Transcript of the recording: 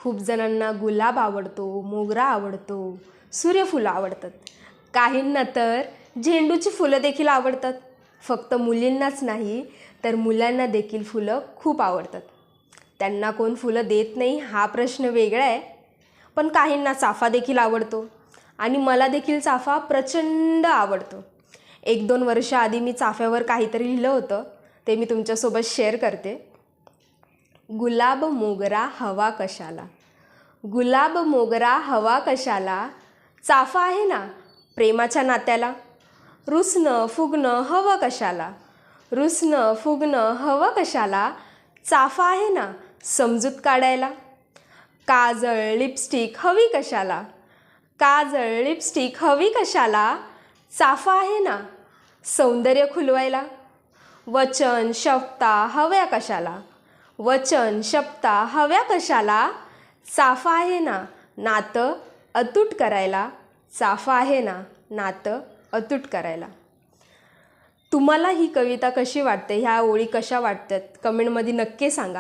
खूप जणांना गुलाब आवडतो, मोगरा आवडतो, सूर्यफुलं आवडतात. काहींना तर झेंडूची फुलं देखील आवडतात. फक्त मुलींनाच नाही तर मुलांना देखील फुलं खूप आवडतात. त्यांना कोण फुलं देत नाही हा प्रश्न वेगळा आहे. पण काहींना चाफा देखील आवडतो आणि मला देखील चाफा प्रचंड आवडतो. 1-2 वर्षाआधी मी चाफ्यावर काहीतरी लिहिलं होतं, ते मी तुमच्यासोबत शेअर करते. गुलाब मोगरा हवा कशाला, गुलाब मोगरा हवा कशाला, चाफा आहे ना प्रेमाच्या नात्याला. रुसणं फुगणं हवं कशाला, रुसणं फुगणं हवं कशाला, चाफा आहे ना समजूत काढायला. काजळ लिपस्टिक हवी कशाला, काजळ लिपस्टिक हवी कशाला, चाफा आहे ना सौंदर्य खुलवायला. वचन शपथा हव्या कशाला, वचन शपथा हव्या कशाला, चाफा आहे ना नातं अतूट करायला. चाफा आहे ना नातं अतूट करायला. तुम्हाला ही कविता कशी वाटते, ह्या ओळी कशा वाटतात कमेंटमध्ये नक्की सांगा.